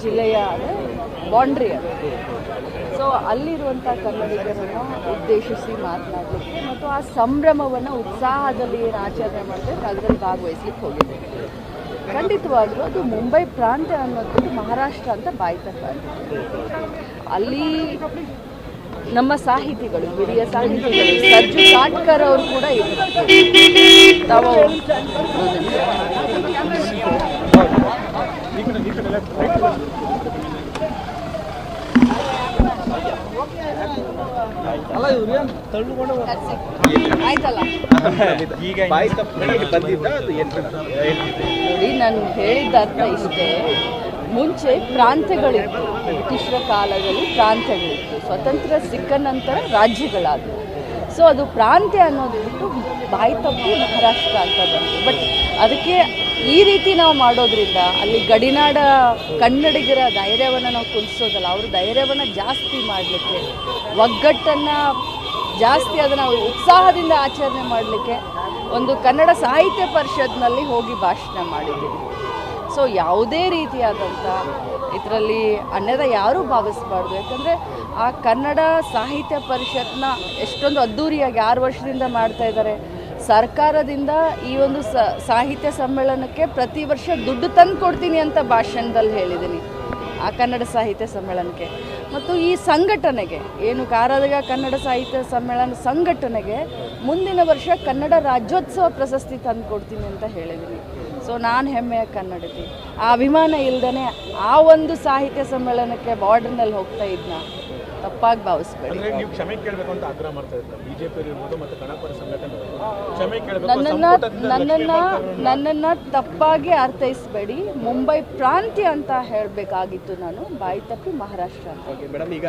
ಜಿಲ್ಲೆಯ ಬೌಂಡ್ರಿ ಅದು. ಸೊ ಅಲ್ಲಿರುವಂಥ ಕನ್ನಡಿಗರನ್ನು ಉದ್ದೇಶಿಸಿ ಮಾತನಾಡಲಿಕ್ಕೆ ಮತ್ತು ಆ ಸಂಭ್ರಮವನ್ನು ಉತ್ಸಾಹದಲ್ಲಿ ಏನು ಆಚರಣೆ ಮಾಡ್ತಾರೆ ಅದರಲ್ಲಿ ಭಾಗವಹಿಸ್ಲಿಕ್ಕೆ ಹೋಗಿದೆ. ಖಂಡಿತವಾಗ್ಲೂ ಅದು ಮುಂಬೈ ಪ್ರಾಂತ್ಯ ಅನ್ನೋದು ಮಹಾರಾಷ್ಟ್ರ ಅಂತ ಬಾಯ್ತಕ್ಕ. ಅಲ್ಲಿ ನಮ್ಮ ಸಾಹಿತಿಗಳು, ಹಿರಿಯ ಸಾಹಿತಿಗಳು ಸರ್ಜು ಕಾಟ್ಕರ್ ಅವರು ಕೂಡ ಇದ್ರು. ತಾವು ಆಯ್ತಲ್ಲ ನೋಡಿ, ನಾನು ಹೇಳಿದ ಅರ್ಥ ಇಷ್ಟೇ. ಮುಂಚೆ ಪ್ರಾಂತ್ಯಗಳಿತ್ತು, ಬ್ರಿಟಿಷರ ಕಾಲದಲ್ಲಿ ಪ್ರಾಂತ್ಯಗಳಿತ್ತು, ಸ್ವತಂತ್ರ ಸಿಕ್ಕ ನಂತರ ರಾಜ್ಯಗಳಾದವು. ಸೊ ಅದು ಪ್ರಾಂತ್ಯ ಅನ್ನೋದು ಬಿಟ್ಟು ಬಾಯಿ ತಪ್ಪಿ ಮಹಾರಾಷ್ಟ್ರ ಅಂತ ಬಂತು. ಬಟ್ ಅದಕ್ಕೆ ಈ ರೀತಿ ನಾವು ಮಾಡೋದ್ರಿಂದ ಅಲ್ಲಿ ಗಡಿನಾಡ ಕನ್ನಡಿಗರ ಧೈರ್ಯವನ್ನು ನಾವು ಕುದಿಸೋದಲ್ಲ, ಅವ್ರ ಧೈರ್ಯವನ್ನು ಜಾಸ್ತಿ ಮಾಡಲಿಕ್ಕೆ, ಒಗ್ಗಟ್ಟನ್ನು ಜಾಸ್ತಿ ಅದನ್ನು ಉತ್ಸಾಹದಿಂದ ಆಚರಣೆ ಮಾಡಲಿಕ್ಕೆ ಒಂದು ಕನ್ನಡ ಸಾಹಿತ್ಯ ಪರಿಷತ್ನಲ್ಲಿ ಹೋಗಿ ಭಾಷಣ ಮಾಡಿದ್ದೀನಿ. ಸೊ ಯಾವುದೇ ರೀತಿಯಾದಂಥ ಇದರಲ್ಲಿ ಅನ್ಯದ ಯಾರೂ ಭಾವಿಸಬಾರ್ದು. ಯಾಕಂದರೆ ಆ ಕನ್ನಡ ಸಾಹಿತ್ಯ ಪರಿಷತ್ನ ಎಷ್ಟೊಂದು ಅದ್ಧೂರಿಯಾಗಿ 6 ವರ್ಷದಿಂದ ಮಾಡ್ತಾ ಇದ್ದಾರೆ. ಸರ್ಕಾರದಿಂದ ಈ ಒಂದು ಸಾಹಿತ್ಯ ಸಮ್ಮೇಳನಕ್ಕೆ ಪ್ರತಿ ವರ್ಷ ದುಡ್ಡು ತಂದು ಕೊಡ್ತೀನಿ ಅಂತ ಭಾಷಣದಲ್ಲಿ ಹೇಳಿದ್ದೀನಿ, ಆ ಕನ್ನಡ ಸಾಹಿತ್ಯ ಸಮ್ಮೇಳನಕ್ಕೆ. ಮತ್ತು ಈ ಸಂಘಟನೆಗೆ ಏನು ಕಾರದಗ ಕನ್ನಡ ಸಾಹಿತ್ಯ ಸಮ್ಮೇಳನ ಸಂಘಟನೆಗೆ ಮುಂದಿನ ವರ್ಷ ಕನ್ನಡ ರಾಜ್ಯೋತ್ಸವ ಪ್ರಶಸ್ತಿ ತಂದು ಕೊಡ್ತೀನಿ ಅಂತ ಹೇಳಿದ್ದೀನಿ. ಸೊ ನಾನು ಹೆಮ್ಮೆಯ ಕನ್ನಡತಿ, ಆ ಅಭಿಮಾನ ಇಲ್ಲದೇ ಆ ಒಂದು ಸಾಹಿತ್ಯ ಸಮ್ಮೇಳನಕ್ಕೆ ಬಾರ್ಡರ್ನಲ್ಲಿ ಹೋಗ್ತಾ ಇದ್ನ ತಪ್ಪಾಗಿ ಭಾವಿಸ್ಬೇಡಿ. ನೀವು ಕ್ಷಮೆ ಕೇಳಬೇಕು ಅಂತ ಆಗ್ರಹ ಮಾಡ್ತಾ ಇದ್ದಾರೆ ಬಿಜೆಪಿ ಇರ್ಬೋದು ಮತ್ತು ಕನ್ನಡಪರ ಸಂಘಟನೆಗಳು. ಕ್ಷಮೆ ಕೇಳಬೇಕು, ನನ್ನನ್ನು ತಪ್ಪಾಗಿ ಅರ್ಥೈಸಬೇಡಿ. ಮುಂಬೈ ಪ್ರಾಂತ್ಯ ಅಂತ ಹೇಳಬೇಕಾಗಿತ್ತು, ನಾನು ಬಾಯಿ ತಪ್ಪಿ ಮಹಾರಾಷ್ಟ್ರ ಅಂತ. ಮೇಡಮ್ ಈಗ